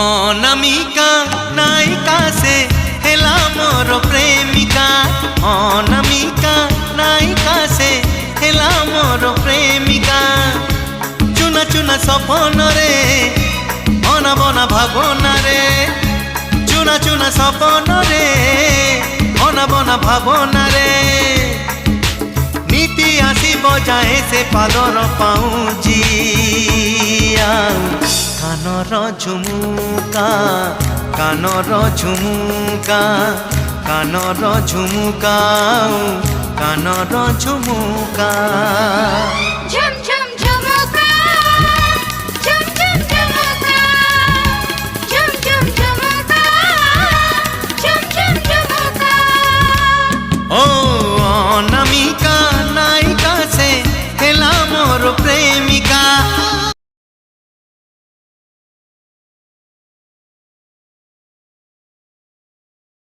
অনামিকা নায়িকা সে হেলা মোর প্রেমিকা। অনামিকা নায়িকা সে হেলা মোর প্রেমিকা। চুনা চুনা সপনরে অনাবনা ভাবনারে। চুনা চুনা সপনরে অনাবনা ভাবনারে। নীতি আসিব যায় সে পাদর পাউজিয়া। কানর ঝুমুকা কানর ঝুমুকা কানর ঝুমুকা কানর ঝুমুকা।